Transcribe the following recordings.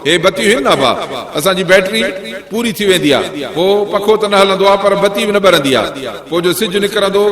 हे बतियूं आहिनि ना बा असांजी बैटरी पूरी थी वेंदी आहे पोइ पखो त न हलंदो आहे पर बती बि न ॿरंदी आहे पोइ जो सिज निकिरंदो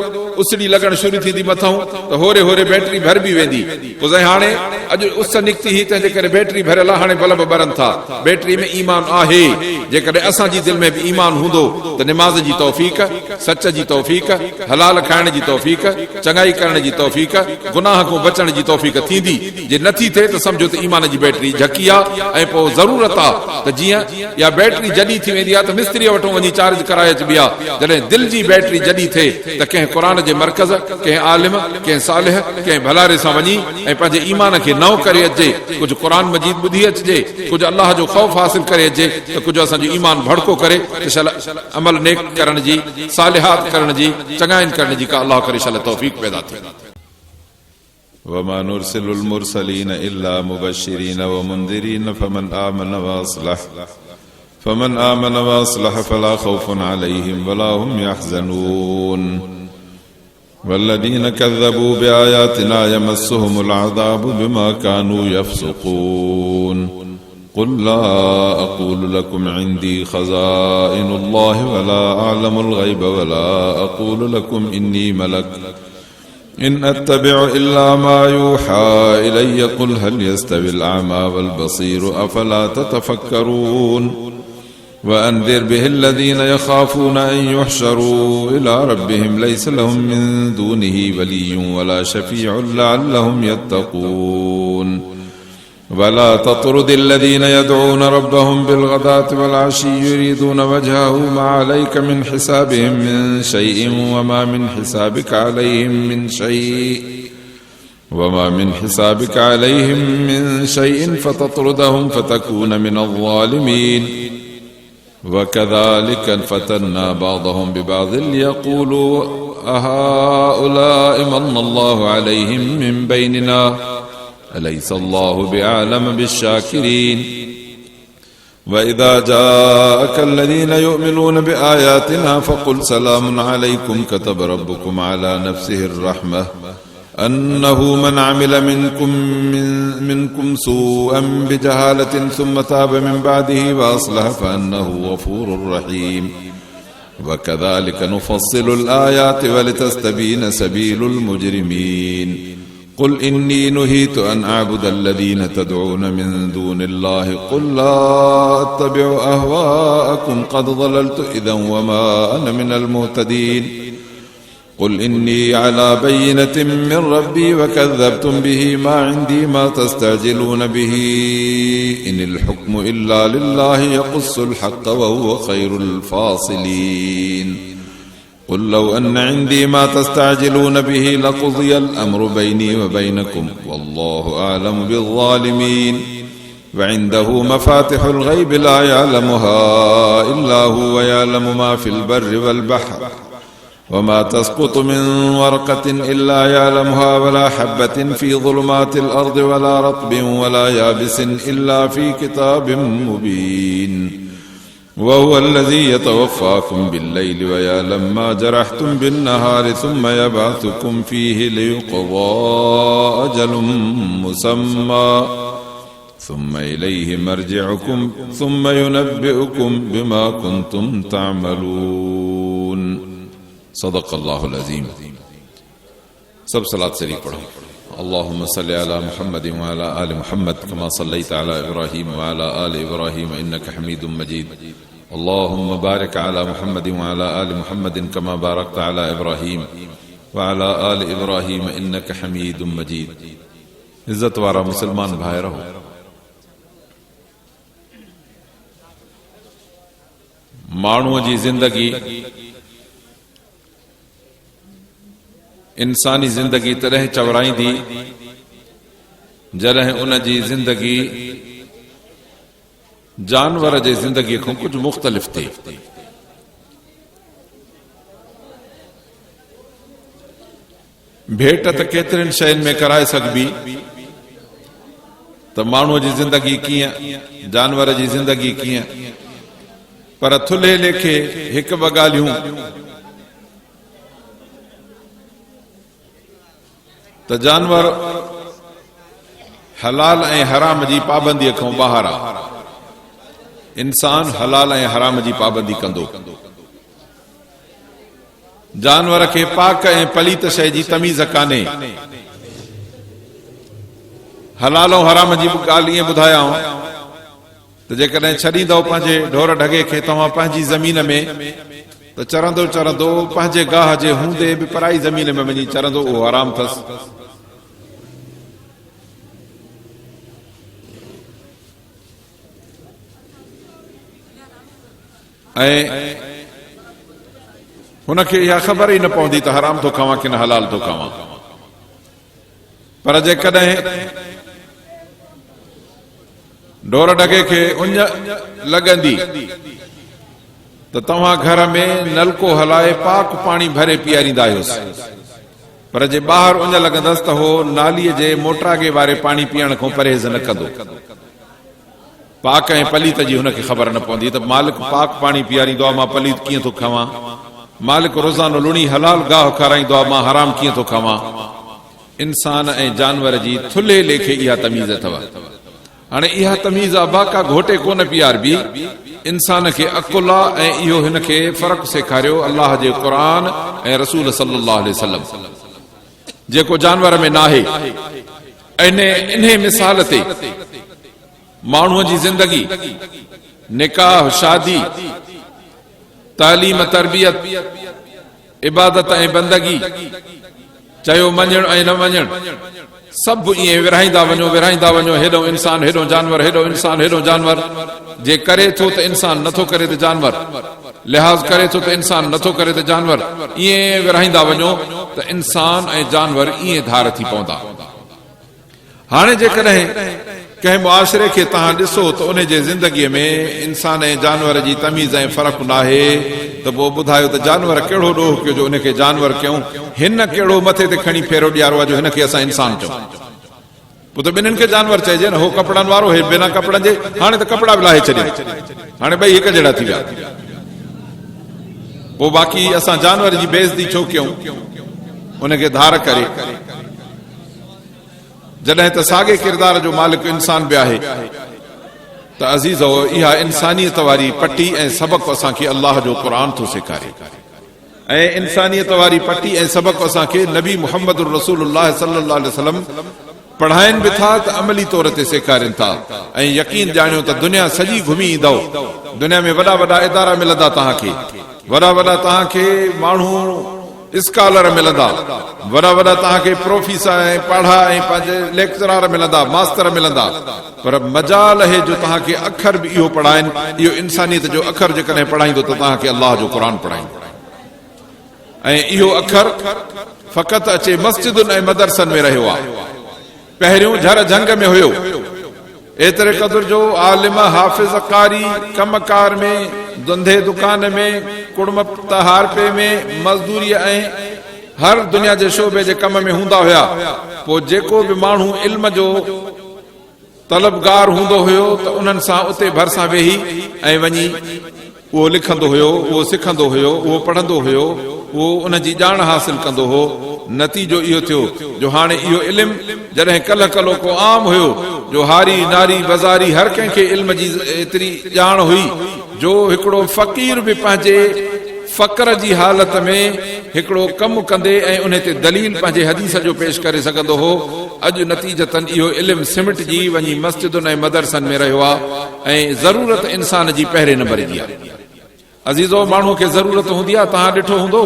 उसड़ी लॻण शुरू थींदी मथां त होरे होरे बैटरी भरबी वेंदी पोइ साईं हाणे अॼु उस निकिती ही तंहिंजे करे बैटरी भरियल आहे हाणे बल्ब ॿरनि था बैटरी में ईमान आहे जेकॾहिं असांजी दिलि में बि ईमान हूंदो त निमाज़ जी तौफ़ीक़ सच जी तौफ़ीक़ हलाल खाइण जी तौफ़ीक़ चङाई करण जी तौफ़ीक़ गुनाह खां बचण जी तौफ़ीक़ थींदी जे नथी थिए त सम्झो त ईमान जी बैटरी झकी आहे ऐं पोइ ज़रूरत आहे त जीअं इहा बैटरी जॾहिं थी वेंदी आहे त मिस्त्रीअ वटो वञी चार्ज कराए अचबी आहे जॾहिं दिलि जी बैटरी जॾहिं थिए त कंहिं क़ुर जे मर्कज़ कंहिं आलिम कंहिं सालिह कंहिं भलारे सां वञी ऐं पंहिंजे ईमान खे नओं करे अचे कुझु क़ुर मजीद ॿुधी अचिजे कुझु अलाह जो ख़ौफ़ हासिल करे अचे त कुझु असांजो ईमान भड़को करे अमल नेक करण जी सालिहात करण जी चङाइन करण जी का अलाह करे शल तौफ़ीक़ पैदा थिए وما نرسل المرسلين إلا مبشرين ومنذرين فمن آمن وأصلح فلا خوف عليهم ولا هم يحزنون والذين كذبوا بآياتنا يمسهم العذاب بما كانوا يفسقون قل لا أقول لكم عندي خزائن الله ولا أعلم الغيب ولا أقول لكم إني ملك إن أتبع إلا ما يوحى إلي قل هل يستوي الأعمى والبصير أفلا تتفكرون وأنذر به الذين يخافون أن يحشروا إلى ربهم ليس لهم من دونه ولي ولا شفيع لعلهم يتقون ولا تطرد الذين يدعون ربهم بالغداة والعشي يريدون وجهه ما عليك من حسابهم من شيء وما من حسابك عليهم من شيء فتطردهم فتكون من الظالمين وكذلك فتنا بعضهم ببعض ليقولوا أهؤلاء من الله عليهم من بيننا أليس الله بأعلم بالشاكرين وإذا جاءك الذين يؤمنون بآياتنا فقل سلام عليكم كتب ربكم على نفسه الرحمة أنه من عمل منكم سوءا بجهالة ثم تاب من بعده وأصلح فأنه غفور رحيم وكذلك نفصل الآيات ولتستبين سبيل المجرمين قل إني نهيت أن أعبد الذين تدعون من دون الله قل لا أتبع أهواءكم قد ضللت إذا وما أنا من المهتدين قل إني على بينة من ربي وكذبتم به ما عندي ما تستعجلون به إن الحكم إلا لله يقص الحق وهو خير الفاصلين قل لو أن عندي ما تستعجلون به لقضي الأمر بيني وبينكم والله أعلم بالظالمين وعنده مفاتح الغيب لا يعلمها إلا هو ويعلم ما في البر والبحر وما تسقط من ورقة إلا يعلمها ولا حبة في ظلمات الأرض ولا رطب ولا يابس إلا في كتاب مبين وهو الذي يتوفاكم بالليل ويعلم ما جرحتم بالنهار ثم يبعثكم فيه ليقضى أجل مسمى ثم إليه مرجعكم ثم ينبئكم بما كنتم تعملون صدق الله العظيم سب صلاة شریف پڑھو اللهم صل على محمد وعلى آل محمد كما صليت على إبراهيم وعلى آل إبراهيم إنك حميد مجيد اللهم بارك على محمد وعلى آل محمد كما باركت على إبراهيم وعلى آل إبراهيم إنك حميد مجيد عزت وارا مسلمان بھائی رہو माण्हूअ जी ज़िंदगी इंसानी ज़िंदगी तॾहिं चवराईंदी जॾहिं उन जी ज़िंदगी जानवर जे ज़िंदगी खां कुझु मुख़्तलिफ़ थिए भेट त केतिरनि शयुनि में कराए सघबी त माण्हूअ जी ज़िंदगी कीअं जानवर जी ज़िंदगी कीअं पर थुल्हे लेखे हिकु ॿ ॻाल्हियूं त जानवर हलाल ऐं हराम जी पाबंदीअ खां ॿाहिरि आहे इंसान हलाल ऐं हराम जी पाबंदी कंदो, जानवर खे पाक ऐं पलीत शइ जी तमीज़ कान्हे। हलाल ऐं हराम जी ॻाल्हि ईअं ॿुधायांव त जेकॾहिं छॾींदव पंहिंजे ढोर ढगे खे तव्हां पंहिंजी ज़मीन में, त चरंदो चरंदो पंहिंजे गाह जे हूंदे बि पराई ज़मीन में वञी चरंदो, उहो हराम अथसि। ऐं हुनखे इहा ख़बर ई न पवंदी त हराम थो खावां कि न हलाल थो खावां। पर जेकॾहिं ढोर ढगे खे उञ लॻंदी त तव्हां घर में नलको हलाए पाक पाणी भरे पीआरींदा आहियोसि, पर जे ॿाहिरि उञ लॻंदसि त हो नालीअ जे मोटरागे वारे पाणी पीअण खां परहेज़ न कंदो। पाक ऐं पलीत जी हुनखे ख़बर न पवंदी त मालिक पाक पाणी पीआरींदो आहे, मां पलीत कीअं थो खावां। मालिक रोज़ानो लुणी हलाल गाह खाराईंदो आहे, मां हराम कीअं थो खावां। इंसान ऐं जानवर जी थुल्हे लेखे इहा तमीज़ अथव। हाणे इहा तमीज़ अबाका घोटे कोन पीआरबी, इंसान खे अकुल आहे ऐं इहो हिन खे फ़र्क़ु सेखारियो अल्लाह जे क़ुरान ऐं रसूल सल्लल्लाहु अलैहि वसल्लम, जेको जानवर में नाहे। इन मिसाल ते माण्हूअ जी ज़िंदगी, निकाह, शादी, तालीम, तरबियत, इबादत ऐं बंदगी, चयो मञणु ऐं न मञणु, सभु ईअं विरहाईंदा वञो, हेॾो इंसान हेॾो जानवर, हेॾो इंसान हेॾो जानवर। जे करे थो त इंसान, नथो करे त जानवर, लिहाज़ करे थो त इंसान, नथो करे त जानवर। ईअं विरहाईंदा वञो त इंसान ऐं जानवर ईअं धार थी पवंदा। हाणे जेकॾहिं कंहिं मुआशिरे खे तव्हां ॾिसो त उन जे ज़िंदगीअ में इंसान ऐं जानवर जी तमीज़ ऐं फ़र्क़ु नाहे, त पोइ ॿुधायो त जानवर कहिड़ो ॾोह कयो जो उनखे जानवर कयूं, हिन कहिड़ो मथे ते खणी फेरो ॾियारो आहे जो हिनखे असां इंसान चऊं। पोइ त ॿिन्हिनि खे जानवर चइजे न, हो कपिड़नि वारो, हे बिना कपिड़नि जे। हाणे त कपिड़ा बि लाहे छॾिया, हाणे ॿई हिक जहिड़ा थी विया। पोइ बाक़ी असां जानवर जी बेइज़ती छो कयूं उनखे धार करे, जॾहिं त साॻे किरदार जो मालिक इंसान बि आहे। त अज़ीज़ो, इहा इंसानियत वारी पटी ऐं सबक़ असांखे अल्लाह जो क़ुरान थो सेखारे, ऐं इंसानियत वारी पटी ऐं सबक़ असांखे नबी मुहम्मद रसूलुल्लाह सल्लल्लाहु अलैहि वसल्लम पढ़ाइनि बि था, त अमली तौर ते सेखारनि था। ऐं यकीन ॼाणियो त दुनिया सॼी घुमी ईंदव, दुनिया में वॾा वॾा इदारा मिलंदा तव्हांखे, वॾा वॾा तव्हांखे माण्हू स्कॉलर मिलंदा, वॾा वॾा तव्हांखे प्रोफेसर ऐं पढ़ा ऐं पंहिंजे लेक्चरार मिलंदा, मास्टर मिलंदा, पर मजाल है जो तव्हांखे अखर बि इहो पढ़ाइनि। इहो इंसानियत जो अखर जेकॾहिं पढ़ाईंदो त तव्हांखे अल्लाह जो क़ुरान पढ़ाईंदो। ऐं इहो अखर फ़क़ति अचे मस्जिदुनि ऐं मदरसनि में रहियो आहे। पहिरियों झर झंग में हुयो, एतिरे क़दुर जो आलिम, हाफ़िज़, कारी, कमकार में, धंधे दुकान में, कुड़म तहारपे में, मज़दूरी ऐं हर दुनिया जे शोबे जे कम में हूंदा हुया। पोइ जेको बि माण्हू इल्म जो तलबगार हूंदो हुयो त उन्हनि सां उते भरिसां वेही ऐं वञी उहो लिखंदो हुयो, उहो सिखंदो हुयो, उहो पढ़ंदो हुयो, उहो उन जी ॼाण हासिल कंदो हो। नतीजो इहो थियो जो हाणे इहो इल्मु जॾहिं कल्ह कलो को आम हुयो, जो हारी नारी बाज़ारी हर कंहिंखे इल्म जी एतिरी ॼाण हुई जो हिकिड़ो फ़क़ीर बि पंहिंजे फ़क़्र जी हालत में हिकिड़ो कमु कंदे ऐं उन ते दलील पंहिंजे हदीस जो पेश करे सघंदो हो। अॼु नतीजतन इहो इल्मु सिमटजी वञी मस्जिदुनि ऐं मदरसनि में रहियो आहे ऐं ज़रूरत इंसान जी पहिरें नंबर जी आहे। अज़ीज़ो, माण्हू खे ज़रूरत हूंदी आहे, तव्हां ॾिठो हूंदो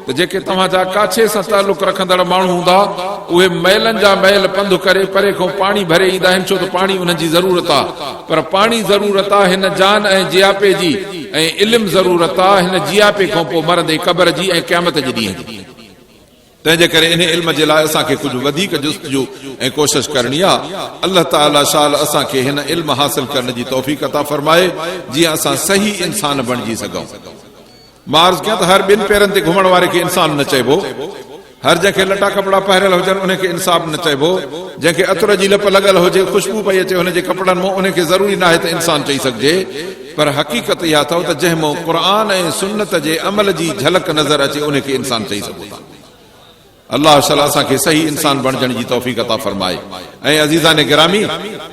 त जेके तव्हांजा काछे सां तालुक़ रखंदड़ माण्हू हूंदा, उहे मैलनि जा मैल पंधु करे परे खां पाणी भरे ईंदा आहिनि, छो त पाणी उन्हनि जी ज़रूरत आहे। पर पाणी ज़रूरत आहे हिन जान ऐं जियापे जी, ऐं इल्मु ज़रूरत आहे हिन जियापे खां पोइ मरंदे क़बर जी ऐं क़यामत जे ॾींहं जी। तंहिंजे करे इन इल्म जे लाइ असांखे कुझु वधीक जुस्तजू ऐं कोशिश करणी आहे। अल्लाह ताला शाल असांखे हिन इल्म हासिल करण जी तौफ़ीक़ अता फरमाए, जीअं असां सही इंसान बणिजी सघूं। मां अर्ज़ कयां त हर ॿिनि पेरनि ते घुमण वारे खे इंसान न चइबो, हर जंहिंखे लटा कपिड़ा पाहिरियल हुजनि उनखे इंसाफ़ न चइबो, जंहिंखे अतर जी लप लॻल हुजे, ख़ुशबू पई अचे हुनजे कपिड़नि मां, उनखे ज़रूरी न आहे त इंसान चई सघिजे। पर हक़ीक़त इहा अथव त जंहिं मां क़ुर ऐं सुन्नत जे अमल जी झलक नज़र अचे उनखे इंसान चई सघूं था। अल्लाह शला असांखे सही इंसान बणजण जी तौफ़ीक़ अता फरमाए। ऐं अज़ीज़ान गिरामी,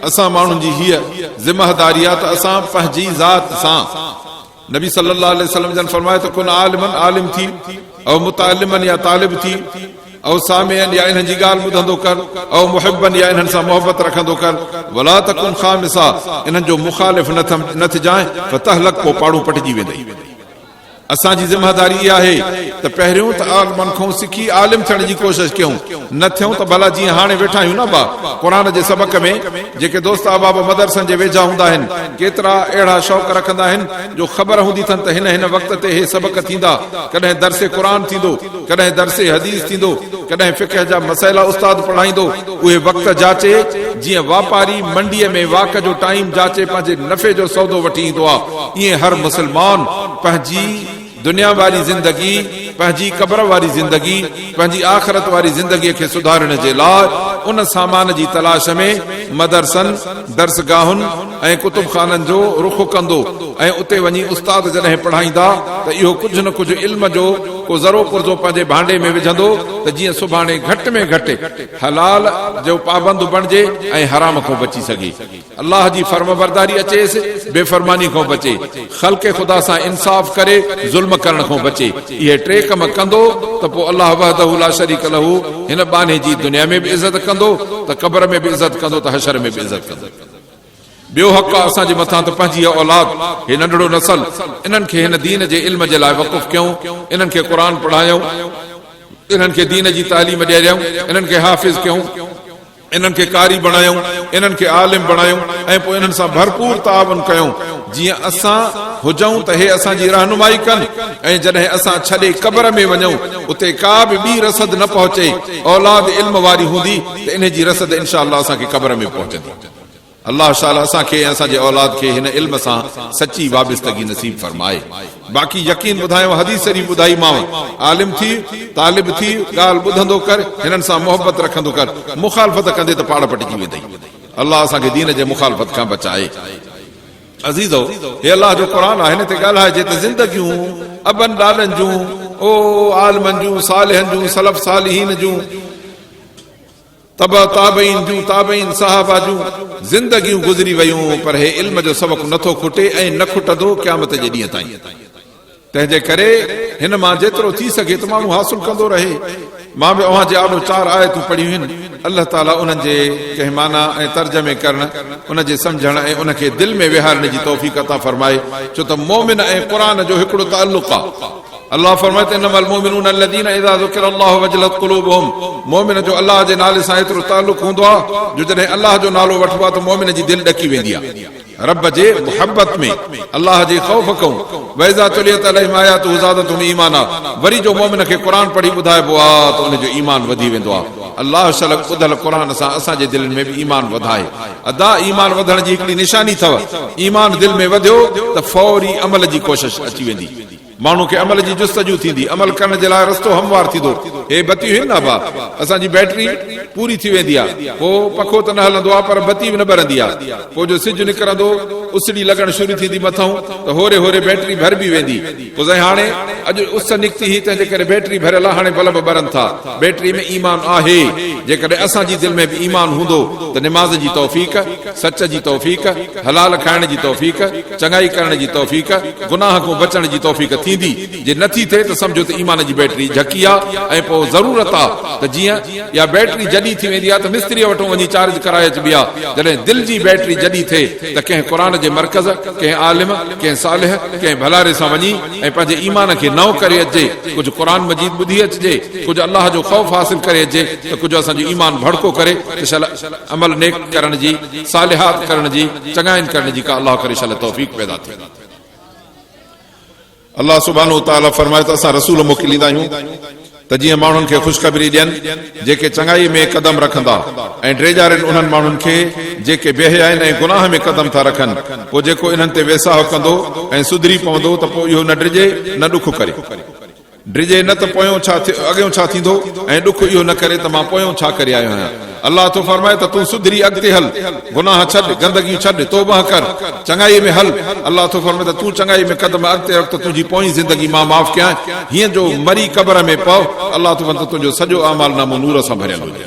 असां माण्हुनि जी हीअ ज़िम्मेदारी आहे त असां पंहिंजी ज़ात सां, नबी सल्लल्लाहु अलैहि वसल्लम जन फरमाए त कुन आलिमन आलिम थी, ऐं मुतालिमन या तालिब थी, ऐं सामिअन या इन्हनि जी ॻाल्हि ॿुधंदो कर, ऐं मुहिबन या इन्हनि सां मोहबत रखंदो कर, वला तकुन खामिसा, इन्हनि जो मुखालिफ़ न थिजांइ, फतहलक, पोइ पाड़ू पटिजी वेंदई। असांजी ज़िम्मेदारी इहा आहे त पहिरियों त आलिमनि खां सिखी आलिम थियण जी कोशिशि कयूं, न थियूं त भला जीअं हाणे वेठा आहियूं न बा क़ुरान जे सबक़ में, जेके दोस्त अहबाब मदरसनि जे वेझा हूंदा आहिनि, केतिरा अहिड़ा शौक़ रखंदा आहिनि जो ख़बर हूंदी अथनि त हिन वक़्त ते हे सबक़ थींदा, कॾहिं दर्से क़ुरान थींदो, कॾहिं दर्से हदीस थींदो, कॾहिं फ़िक़ह जा मसइला उस्ताद पढ़ाईंदो। उहे वक़्त जाचे जीअं वापारी मंडीअ में वाक जो टाइम जाचे पंहिंजे नफ़े जो सौदो वठी ईंदो आहे, ईअं हर मुस्लमान पंहिंजी दुनिया वारी ज़िंदगी, पंहिंजी क़ब्र वारी ज़िंदगी, पंहिंजी आख़िरत वारी ज़िंदगीअ खे सुधारण जे लाइ उन सामान जी तलाश में मदरसनि, दर्सगाहुनि ऐं कुतुब खाननि जो रुख़ कंदो, ऐं उते वञी उस्ताद जॾहिं पढ़ाईंदा त इहो कुझु न कुझु इल्म जो को ज़रो पुर्ज़ो पंहिंजे भांडे में विझंदो, त जीअं सुभाणे घटि में घटि हलाल जो पाबंद बणिजे ऐं हराम खां बची सघे, अल्लाह जी फर्मबरदारी अचेसि, बेफ़रमानी खां बचे, ख़ल्क़े ख़ुदा सां इंसाफ़ करे ज़ुल्म करण खां बचे। इहे टे कम कंदो त पोइ अल्लाह वहदहु ला शरीक लहू हिन बाने जी दुनिया में बि इज़त कंदो, त क़ब्र में बि इज़त कंदो, त हशर में बि इज़त कंदो। ॿियो हक़ आहे असांजे मथां त पंहिंजी औलाद, हे नंढड़ो नसल, इन्हनि खे हिन दीन जे इल्म जे लाइ वक़ुफ़ कयूं, इन्हनि खे क़ुरान पढ़ायूं, इन्हनि खे दीन जी तालीम ॾियारियूं, इन्हनि खे हाफ़िज़ कयूं, इन्हनि खे कारी बणायूं, इन्हनि खे आलिम बणायूं, ऐं पोइ इन्हनि सां भरपूर तावन कयूं, जीअं असां हुजऊं त हे असांजी रहनुमाई कनि, ऐं जॾहिं असां छॾे क़ब्र में वञूं उते का बि ॿी रसद न पहुचे, औलाद इल्म वारी हूंदी त इन जी रसद इंशा अल्लाह असांखे क़ब्र में पहुचंदी। अल्लाह ताला असांखे ऐं असांजे औलाद खे हिन इल्म सां सची वाबिस्तगी नसीब फरमाए। बाक़ी यकीन ॿुधायो, हदीस शरीफ़ ॿुधाईमांव, आलिम थी, तालिब थी, ॻाल्हि ॿुधंदो कर, हिननि सां मोहबत रखंदो कर, मुखालफ़त कंदे त पाड़ पटिजी वेंदई। अल्लाह असांखे दीन जे मुखालफ़त खां बचाए। अज़ीज़ो, हे अल्लाह जो क़ुरान आहे, हिन ते ॻाल्हाइजे त ज़िंदगियूं अबन ॾाॾनि जूं, ओ आलिमनि जूं, सालिहनि जूं, सलफ़ सालिहीन जूं, तबा ताबईन जूं, ताबईन सहाबा जूं ज़िंदगियूं गुज़री वयूं, पर हे इल्म जो सबक़ नथो खुटे ऐं न खुटंदो क़यामत जे ॾींहं ताईं। तंहिंजे करे हिन मां जेतिरो थी सघे त माण्हू हासिल कंदो रहे। मां बि अव्हां जे आॾो 4 आयतूं पढ़ियूं आहिनि। अल्लाह ताला उन्हनि जे कंहिं माना ऐं तर्जमे करण, उन जे सम्झण ऐं उन खे दिलि में विहारण जी तौफ़ीक़ अता फरमाए, छो त मोमिन ऐं क़ुरान जो हिकिड़ो ताल्लुक़ आहे। अल्लाह फरमाए त इन्नमल मोमिनून अल्लज़ीना इज़ा ज़ुकिरल्लाहु वजलत क़ुलूबुहुम, मोमिन जो अल्लाह जे नाले सां एतिरो ताल्लुक़ हूंदो आहे जो जॾहिं अल्लाह जो नालो वठबो आहे त मोमिन जी दिलि ॾकी वेंदी आहे। रब जे मुहबत में, अल्लाह जे ख़ौफ़ खां, वइज़ा तुलियत अलैहिम आयातुहु ज़ादतहुम ईमाना, वरी जो मोमिन खे क़ुरान पढ़ी ॿुधाइबो आहे त उन जो ईमान वधी वेंदो आहे। अल्लाह शलक ॿुधल क़ुरान सां असांजे दिलनि में बि ईमान वधाए। अदा ईमान वधण जी हिकिड़ी निशानी अथव, ईमान दिलि में वधियो त फौरी अमल जी कोशिशि अची वेंदी, माण्हू खे अमल जी जुस्तजू थींदी, अमल करण जे लाइ रस्तो हमवार थींदो। हे बतियूं आहिनि न बा, असांजी बैटरी पूरी थी वेंदी आहे, पोइ पखो त न हलंदो आहे, पर बती बि न ॿरंदी आहे। पोइ जो सिज निकिरंदो, उसड़ी लॻण शुरू थींदी मथां, त होरे होरे बैटरी भरबी वेंदी। पोइ हाणे अॼु उस निकिती ही, तंहिंजे करे बैटरी भरियल आहे, हाणे बल्ब ॿरनि था। बैटरी में ईमान आहे। जेकॾहिं असांजी दिलि में बि ईमान हूंदो त निमाज़ जी तौफ़ीक़, सच जी तौफ़ीक़, हलाल खाइण जी तौफ़ीक़, चङाई करण जी तौफ़ीक़, गुनाह खां बचण जी तौफ़ीक़ थींदी। जे नथी थिए त सम्झो त ईमान जी बैटरी झकी आहे। ऐं पोइ ज़रूरत आहे त जीअं या बैटरी जॾहिं थी वेंदी आहे त मिस्त्रीअ वटि वञी चार्ज कराए अचबी आहे। जॾहिं दिलि जी बैटरी जॾहिं थिए त कंहिं क़ुरान जे मर्कज़, कंहिं आलिम, कंहिं सालिह, कंहिं भलारे सां वञी ऐं पंहिंजे ईमान खे नओं करे अचे। कुझु क़ुरान मजीद ॿुधी अचिजे, कुझु अल्लाह जो ख़ौफ़ हासिल करे अचे, त कुझु असांजो ईमान भड़को करे अमल नेक करण जी, सालिहात करण जी, चङाइन करण जी का अल्लाह करे शल तौफ़ीक़ पैदा थिए। अल्लाह सुब्हानहु व तआला फरमाए त असां रसूल मोकिलींदा आहियूं त जीअं माण्हुनि खे ख़ुशख़बरी ॾियनि जेके चङाई में कदम रखंदा, ऐं ड्रेजारनि उन्हनि माण्हुनि खे जेके बेहया आहिनि ऐं गुनाह में कदम था रखनि। पोइ जेको इन्हनि ते वेसाह कंदो ऐं सुधरी पवंदो त पोइ इहो न ड्रिजे न ॾुख करे। ड्रिजे न त पोयों छा अॻियों छा थींदो ऐं ॾुख इहो न करे त मां पोयों छा करे आयो आहियां। अल्लाह तो फरमाए त तूं सुधरी अॻिते हल, गुनाह छॾ, गंदगी छॾ, तौबा कर, चङाई में हल। अल्लाह तो फरमाए त तूं चङाई में कदम अॻिते रख त तुंहिंजी पोई ज़िंदगी मां माफ़ कयां। हीअं जो मरी क़बर में पव, अल्लाह तो फरमाए तुंहिंजो सॼो अमाल नामो नूर सां भरियल हुजे।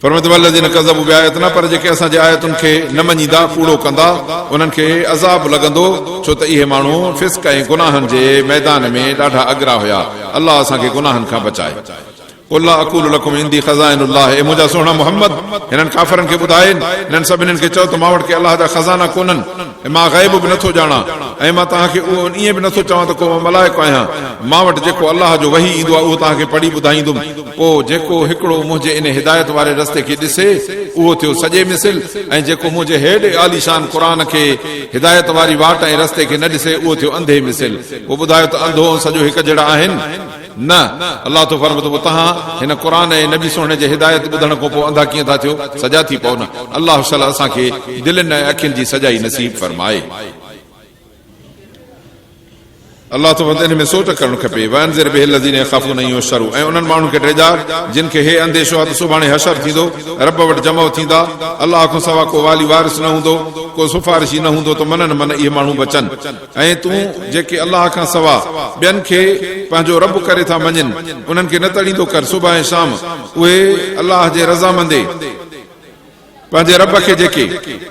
फरमाए कज़बू बिआयातिना, पर जेके असांजे आयतुनि खे न मञींदा, कूड़ो कंदा, उन्हनि खे अज़ाब लॻंदो, छो त इहे माण्हू फिस्क ऐं गुनाहनि जे मैदान में ॾाढा अॻरा हुया। अल्लाह असांखे गुनाहनि खां बचाए। कुल्ला अक़ूलु लकुम इंदी ख़ज़ाइनुल्लाह, ए मुंहिंजा सुहिणा मोहम्मद हिननि काफ़रनि खे ॿुधाइनि, हिननि सभिनीनि खे चओ त मां वटि के अल्लाह जा खज़ाना कोन्हनि, मां ग़ैब बि नथो ॼाणा, ऐं मां तव्हांखे उहो ईअं बि नथो चवां त को मलाइको आहियां। मां वटि जेको अल्लाह जो वही ईंदो आहे उहो तव्हांखे पढ़ी ॿुधाईंदुमि। पोइ जेको हिकिड़ो मुंहिंजे इन हिदायत वारे रस्ते खे ॾिसे उहो थियो सॼे मिसिल, ऐं जेको मुंहिंजे हेॾे आलीशान क़ुरान खे हिदायत वारी वाट ऐं रस्ते खे न ॾिसे उहो थियो अंधे मिसिल। पोइ ॿुधायो त अंधो सॼो हिकु जहिड़ा आहिनि? न। अल्लाह तो फरमाए थो तव्हां हिन क़ुरान ऐं नबी सुहिणे जे हिदायत ॿुधण खां पोइ अंधा कीअं था थियो? सजा थी पओ न। अल्लाह असांखे दिलनि ऐं अखियुनि जी सजाई नसीब फरमाए। अल्लाह तो हिन में सोच करणु खपे। वंज़िर बिहिल लज़ीन यख़ाफ़ून अन युहशरू, ऐं उन्हनि माण्हुनि खे ड्रेजा जिन खे हे अंदेशो आहे त सुभाणे हशर थींदो, रब वटि जमा थींदा, अल्लाह खां सवा को वाली वारिस न हूंदो, को सिफारिशी न हूंदो, त मननि मन इहे माण्हू बचनि। ऐं तूं जेके अल्लाह खां सवा ॿियनि खे पंहिंजो रब करे था मञनि, उन्हनि खे न तड़ींदो कर। सुबह ऐं शाम उहे अल्लाह जे रज़ामंदे पंहिंजे रब खे जेके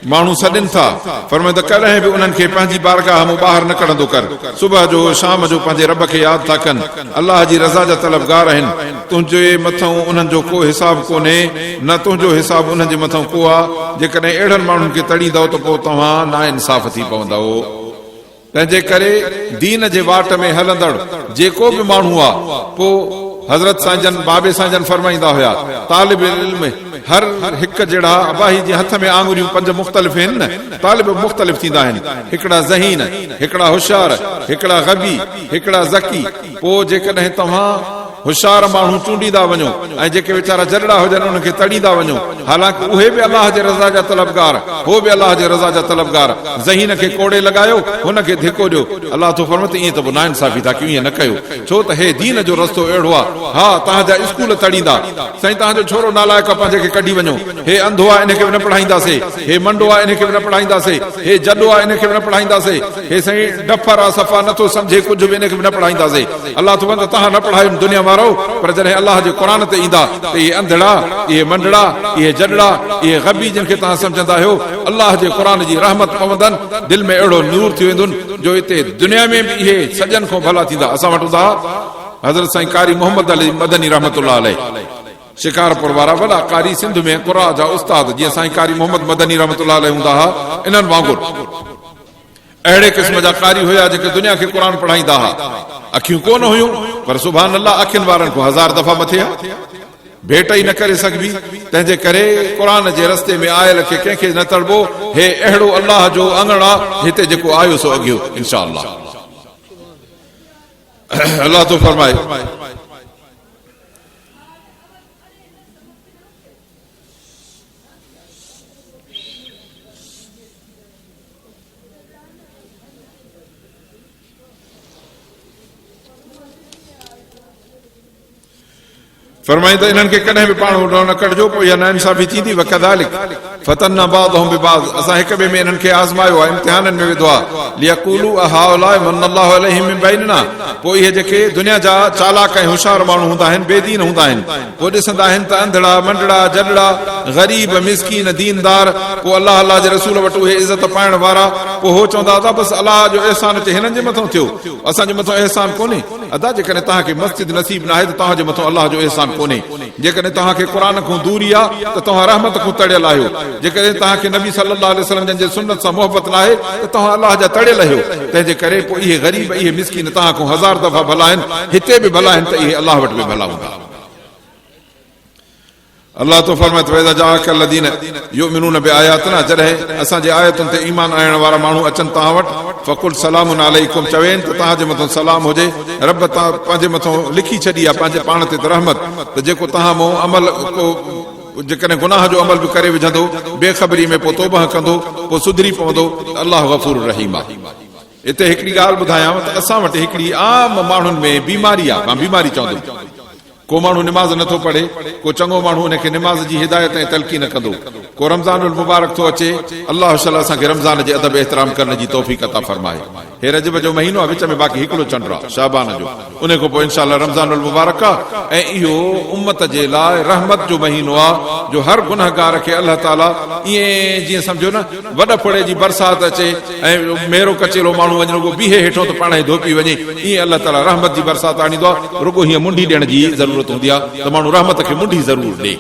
माण्हू सॾनि था, फरमाए त कॾहिं बि उन्हनि खे पंहिंजी बारगाह मां ॿाहिरि न कढंदो कर। सुबह जो शाम जो पंहिंजे रब खे यादि था कनि, अल्लाह जी रज़ा जा तलबगार आहिनि। तुंहिंजे मथां उन्हनि जो को हिसाब कोन्हे, न तुंहिंजो हिसाब उन्हनि जे मथां को आहे। जेकॾहिं अहिड़नि माण्हुनि खे तड़ींदव त पोइ तव्हां नाइंसाफ़ थी पवंदव। तंहिंजे करे दीन जे वाट में हलंदड़ जेको बि माण्हू आहे, पोइ हज़रत साईं बाबे साईं फरमाईंदा हुया, तालिब इल्म हर हिकु जहिड़ा अबाही जे हथ में आंगुरियूं पंज मुख़्तलिफ़ आहिनि न, तालिब मुख़्तलिफ़ थींदा आहिनि। हिकिड़ा ज़हीन, हिकिड़ा होशियार, हिकिड़ा गबी, हिकिड़ा ज़की। पोइ जेकॾहिं तव्हां होशियार माण्हू चूंडींदा वञो ऐं जेके वीचारा जरड़ा हुजनि उन्हनि खे तड़ींदा वञो, हालांकि उहे बि अल्लाह जे रज़ा जा तलबगार, हो बि अल्लाह जे रज़ा जा तलबगार। ज़हीन खे कोड़े लॻायो, हुनखे धिको ॾियो। अल्लाह तो फरमाए ईअं त नाइंसाफ़ी था कयूं, ईअं न कयो, छो त हे दीन जो रस्तो अहिड़ो आहे। हा, तव्हांजा स्कूल तड़ींदा, साईं तव्हांजो छोरो नालायक आहे पंहिंजे खे कढी वञो, हे अंधो आहे इनखे बि न पढ़ाईंदासीं, हे मंडो आहे इनखे बि न पढ़ाईंदासीं, हे जॾो आहे इनखे बि न पढ़ाईंदासीं, हे साईं डफर आहे, सफ़ा नथो सम्झे कुझु बि, इनखे बि न पढ़ाईंदासीं। अल्लाह तो फरमाए तव्हां न पढ़ायो दुनिया वारो, पर जॾहिं अल्लाह जे क़ुरान ते ईंदा त इहे अंधड़ा, इहे मंडड़ा, इहे जॾड़ा, इहे गबी जिन खे तव्हां सम्झंदा आहियो, अल्लाह जे क़ुरान जी रहमत पवंदनि, दिलि में अहिड़ो नूर थी वेंदुनि जो हिते दुनिया में बि इहे सॼनि खां भला थींदा। असां वटि हूंदा हज़रत साईं कारी मोहम्मद अली मदनी रहमतुल्लाह अलैह, शिकारपुर वारा वॾा कारी, सिंध में क़ुरा जा उस्ताद, जीअं साईं कारी मोहम्मद मदनी रहमतुल्लाह अलैह हूंदा हुआ, इन्हनि वांगुरु अहिड़े क़िस्म जा कारी हुया जेके दुनिया खे क़ुरान पढ़ाईंदा हुआ। अखियूं कोन हुयूं, पर सुभान अल्लाह अखियुनि वारनि खां 1000 दफ़ा मथे आहे, भेट ई न करे सघबी। तंहिंजे करे क़ुरान जे रस्ते में आयल खे कंहिंखे न तड़बो। हे अहिड़ो अल्लाह जो अंगण आहे हिते जेको आयो सो अॻियो इंशा अल्लाह। अल्लाह तो फरमाए फरमाईंदा इन्हनि खे कॾहिं बि पाण न कढिजो, पोइ इहा नाइंसाफ़ी थींदी। वकदालिक फतन्ना बादहुम बिबाद, असां हिक ॿिए में इन्हनि खे आज़मायो आहे, इम्तिहाननि में विधो आहे। लियक़ूलू अहाउलाए मन्नल्लाहु अलैहिम मिन बैनिना, पोइ इहे जेके दुनिया जा चालाक ऐं होशियार माण्हू हूंदा आहिनि, बेदीन हूंदा आहिनि, पोइ ॾिसंदा आहिनि त अंधड़ा, मंडड़ा, जॾड़ा, ग़रीब, मिसकीन, दीनदार, पोइ अल्लाह जे रसूल वटि उहे इज़त पाइण वारा, पोइ हो चवंदा अदा बसि अल्लाह जो अहसान हिते हिननि जे मथां थियो, असांजे मथां अहसान कोन्हे। अदा जेकॾहिं तव्हांखे मस्जिद नसीब न आहे त तव्हांजे मथां अल्लाह जो अहसान कोन्हे। जेकॾहिं तव्हांखे क़ुरान खां दूरी आहे त तव्हां रहमत खां तड़ियल आहियो। जेकॾहिं तव्हांखे नबी सल्लल्लाहु अलैहि वसल्लम जे सुन्नत सां मोहबत न आहे त तव्हां अल्लाह जा तड़ियल आहियो। तंहिंजे करे पोइ इहे ग़रीब, इहे मिसकीन तव्हां खां 1000 दफ़ा भला आहिनि, हिते बि भला आहिनि त इहे अल्लाह वटि बि भला हूंदा। अल्लाह तो फरमाए वैदा जाअक लदीन युमिनून बिआयातिना, जॾहिं असांजे आयतुनि ते ईमान आणण वारा माण्हू अचनि तव्हां वटि, फकुल सलामुन अलैकुम, चवेनि त तव्हांजे मथां सलाम हुजे। रब तव्हां पंहिंजे मथां लिखी छॾी आहे पंहिंजे पाण ते त रहमत, त जेको तव्हां मूं अमल को जेकॾहिं गुनाह जो अमल बि करे विझंदो बेख़बरी में, पोइ तौबह कंदो, पोइ सुधरी पवंदो, अल्लाह गफ़ूर रहीम आहे। हिते हिकिड़ी ॻाल्हि ॿुधायांव त असां वटि हिकिड़ी आम माण्हुनि में बीमारी आहे, मां बीमारी चवंदुमि। को माण्हू निमाज़ नथो पढ़े, को चङो माण्हू हुनखे निमाज़ जी हिदायत ऐं तलक़ी न कंदो। को रमज़ानुल मुबारक थो अचे, अलाह ताला असांखे रमज़ान जे अदब एहतराम करण जी तौफ़ीक़ अता फरमाए। हे रजब जो महीनो आहे, विच में बाक़ी हिकिड़ो चंड आहे शाबान जो, उन खां पोइ इंशाअल्लाह रमज़ानुल मुबारक आहे। ऐं इहो उम्मत जे लाइ रहमत जो महीनो आहे, जो हर गुनहगार खे अलाह ताला ईअं जीअं सम्झो न वॾ फुड़े जी बरसाति अचे ऐं मेरो कचेलो माण्हू वञे रुगो बीहे हेठो त पाण ई धोपी वञे, ईअं अलाह ताला रहमत जी बरसाति आणींदो आहे। रुगो हीअं मुंडी ॾियण जी ज़रूरत हूंदी आहे त माण्हू रहमत खे मुंडी ज़रूरु ॾे।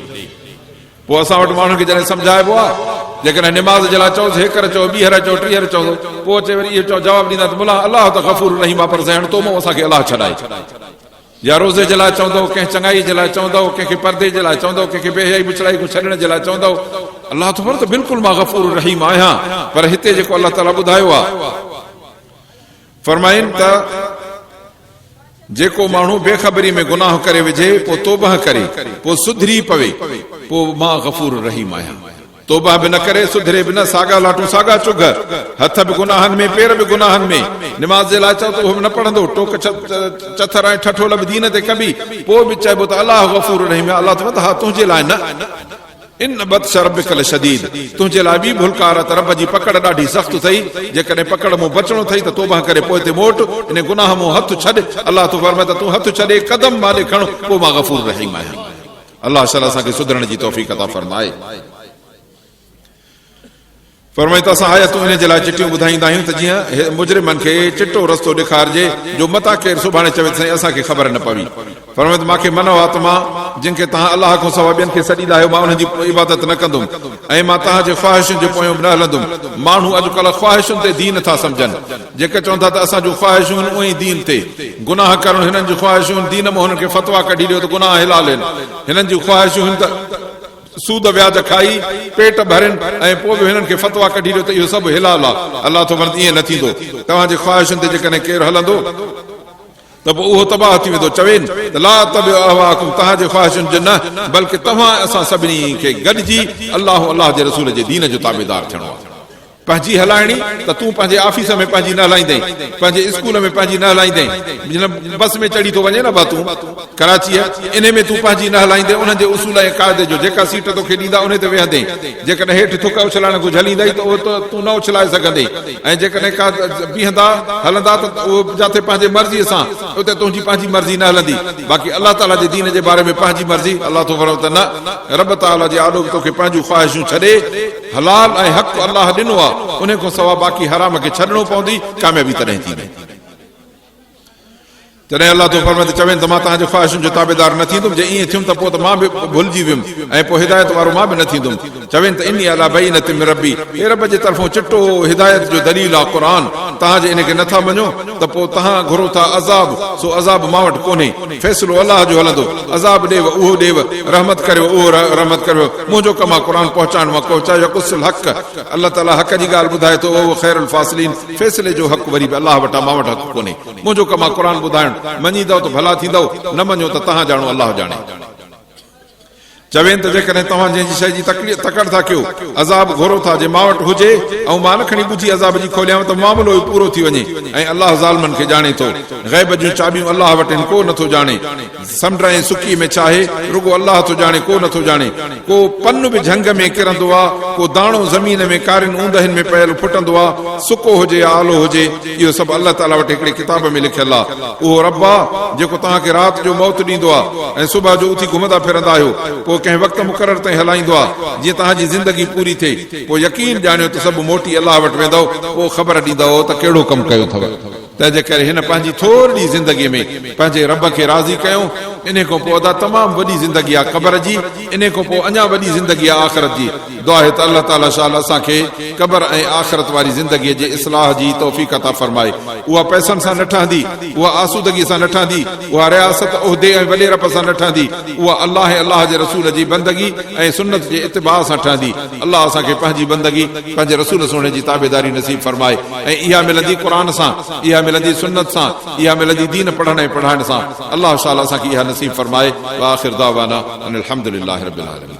पोइ असां वटि माण्हुनि खे जॾहिं सम्झाइबो आहे, जेकॾहिं निमाज़ जे लाइ चओसि हेकर चओ, ॿीहर चओ, टीहर चओ, पोइ अचे वरी इहो चओ जवाबु ॾींदा त मुला अलाह त गफ़ूर रहीम आहे, पर ज़हन तो मूं असांखे अलाह छॾाए। या रोज़े जे लाइ चवंदो, कंहिं चङाई जे लाइ चवंदो, कंहिंखे परदे जे लाइ चवंदो, कंहिंखे बेहयाई बुछड़ाई को छॾण जे लाइ चवंदो, अलाह तो त बिल्कुलु मां गफ़ूर रहीम आहियां। पर हिते जेको अलाह ताला ॿुधायो आहे, फरमाइनि त जेको माण्हू बेख़बरी में गुनाह करे विझे, पोइ तौबह करे, पोइ सुधरी पवे, पोइ मां गफ़ूर रहीम आहियां। तौबह बि न करे, सुधरे बि न, सागा लाटू सागा चुग, हथ बि गुनाहनि में, पेर बि गुनाहनि में, निमाज़ जे लाइ चओ त उहो बि न पढ़ंदो, टोक चथर ऐं ठठोल बि दीन ते कबी, पोइ बि चइबो त अलाह गफ़ूर रहीम आहे। अलाह त हा तुंहिंजे लाइ न, इन बत्श रब्बिकल शदीद, तुंहिंजे लाइ बि भुलकार त रब जी पकड़ ॾाढी सख़्त अथई। जेकॾहिं पकड़ मूं बचणो अथई त तौबह करे पोइ हिते मोट, इन गुनाह मूं हथ छॾ। अलाह तो फरमाए त तूं हथ छॾे कदम माले खण, पोइ मां गफ़ूर रहीम आहियां। अलाह ताला असांखे सुधरण जी तौफ़ीक़ अता फरमाए। फरमाए त असां आयतूं इन जे लाइ चिटियूं ॿुधाईंदा आहियूं त जीअं मुजरिमनि खे चिटो रस्तो ॾेखारिजे, जो मता केरु सुभाणे चवे साईं असांखे ख़बर न पवी। फरमाए त मूंखे मनो आहे त मां जिन खे तव्हां अलाह खां सवाइ ॿियनि खे सॾींदा आहियो, मां उन्हनि जी इबादत न कंदुमि, ऐं मां तव्हांजे ख़्वाहिशुनि जे पोयां बि न हलंदुमि। माण्हू अॼुकल्ह ख़्वाहिशुनि ते दीन था सम्झनि, जेके चवनि था त असां जूं ख़्वाहिशूं उहे ई दीन ते, गुनाह करणु हिननि जूं ख़्वाहिशूं दीन में, हुननि खे फतवा कढी ॾियो त गुनाह हिलाल आहिनि। हिननि जूं ख़्वाहिशूं त सूद व्याज खाई पेट भरनि ऐं पोइ बि हिननि खे फतवा कढी ॾियो त इहो सभु हिलाल आहे। अलाह तो फरमाए ईअं न थींदो। तव्हांजे ख़्वाहिशुनि ते जेकॾहिं केरु हलंदो त पोइ उहो तबाह थी वेंदो। चवेनि त ला तबिउ अहवाकुम, तव्हांजे ख़्वाहिशुनि जो न, बल्कि तव्हां असां सभिनी खे गॾिजी अलाह अलाह जे रसूल जे दीन जो ताबेदार थियणो आहे। पंहिंजी हलाइणी त तूं पंहिंजे ऑफिस में पंहिंजी न हलाईंदे, पंहिंजे स्कूल में पंहिंजी न हलाईंदे, बस में चढ़ी थो वञे न बा तूं कराची इन में तूं पंहिंजी न हलाईंदे, उन्हनि जे उसूल ऐं क़ाइदे जो जेका सीट तोखे ॾींदा उन ते वेहंदे। जेकॾहिं हेठि थुक उछलाइण को झलींदई त उहो त तूं न उछलाए सघंदे, ऐं जेकॾहिं का बीहंदा हलंदा त उहो जिते पंहिंजे मर्ज़ीअ सां, उते तुंहिंजी पंहिंजी मर्ज़ी न हलंदी। बाक़ी अलाह ताला जे दीन जे बारे में पंहिंजी मर्ज़ी, अलाह तो फरमाए त न, रब ताला जे आॾो तोखे पंहिंजूं ख़्वाहिशूं छॾे, हलाल ऐं हक़ अलाह ॾिनो आहे, उन खां सवाइ बाक़ी हराम खे छॾणो पवंदी, कामयाबी तॾहिं थींदी। तॾहिं अलाह तो फरमाए चवनि त मां तव्हांजे ख़्वाहिशुनि जो ताबेदार न थींदुमि। जे ईअं थियुमि त पोइ त मां बि भुलिजी वियुमि ऐं पोइ हिदायत वारो मां बि न थींदुमि। चवनि त इन्ही अला बईनत मिन रब्बी, हे रब जे तरफ़ां चिटो हिदायत जो दलील आहे क़ुर। तव्हां जे इनखे नथा मञो त पोइ तव्हां घुरो था अज़ाब, सो अज़ाब मां वटि कोन्हे, फ़ैसिलो अलाह जो हलंदो। अज़ाब ॾेव उहो ॾेव, रहमत करियो उहो रहमत करियो। मुंहिंजो कमु आहे क़ुर पहुचाइण, मां पहुचायो कुसल हक़। अलाह ताला हक़ जी ॻाल्हि ॿुधाए थो, उहो ख़ैरुल फ़ासिलीन, फ़ैसिले जो हक़ वरी बि अलाह वटां, मां वटि हक़ कोन्हे। मुंहिंजो कमु आहे क़ुर ॿुधाइण, मञींदव त भला थींदव, न मञो त तव्हां ॼाणो अलाह ॼाणे। चवेनि त जेकॾहिं तव्हां जंहिंजी शइ जी तकड़ था कयो, अज़ाब घुरो था, जे मां वटि हुजे ऐं मां न खणी ॿुधी अज़ाब जी खोलियां त मामिलो ई पूरो थी वञे। ऐं अलाह ज़ालिमनि खे ॼाणे थो, ग़ैब जूं चाबियूं अलाह वटि आहिनि, को नथो ॼाणे। समुंड ऐं सुकी में छा आहे, रुगो अलाह थो ॼाणे, को नथो ॼाणे। को पन बि झंग में किरंदो आहे, को दाणो ज़मीन में कारिन ऊंदहिनि में पयल फुटंदो आहे, सुको हुजे या आलो हुजे, इहो सभु अलाह ताला वटि हिकिड़े किताब में लिखियलु आहे। उहो रब आहे जेको तव्हांखे राति जो मौत ॾींदो आहे ऐं सुबुह जो उथी घुमंदा फिरंदा आहियो, पोइ कंहिं वक़्तु मुक़रर ताईं हलाईंदो आहे जीअं तव्हांजी ज़िंदगी पूरी थिए। पोइ यकीन ॼाणियो त सभु मोटी अलाह वटि वेंदव, पोइ ख़बर ॾींदव त कहिड़ो कमु कयो अथव। तंहिंजे करे हिन पंहिंजी थोरी ज़िंदगीअ में पंहिंजे रब खे राज़ी कयूं। इन खां पोइ अदा तमामु वॾी ज़िंदगी आहे क़बर जी, इन खां पोइ अञा वॾी ज़िंदगी आहे आख़िरत जी। दुआ आहे त अलाह ताला शाल असांखे क़बर ऐं आख़िरत वारी ज़िंदगीअ जे इस्लाह जी तौफ़ीक़ अता फरमाए। उहा पैसनि सां न ठहंदी, उहा आसूदगी सां न ठहंदी, उहा रियासत उहिदे ऐं वॾेरप सां न ठहंदी, उहा अलाह अलाह जे रसूल जी बंदगी ऐं सुन्नत जे इतिबा सां ठहंदी। अलाह असांखे पंहिंजी बंदगी पंहिंजे रसूल सोने जी ताबेदारी नसीब फरमाए। ऐं इहा मिलंदी क़ुर सां, इहा मिलंदी सुन्नत सां, इहा मिलंदी दीन पढ़ण ऐं पढ़ाइण सां। अलाह शाला असांखे इहा नसीब फरमाए। व आखिर दावाना अनिल हम्दुलिल्लाहि रब्बिल आलमीन।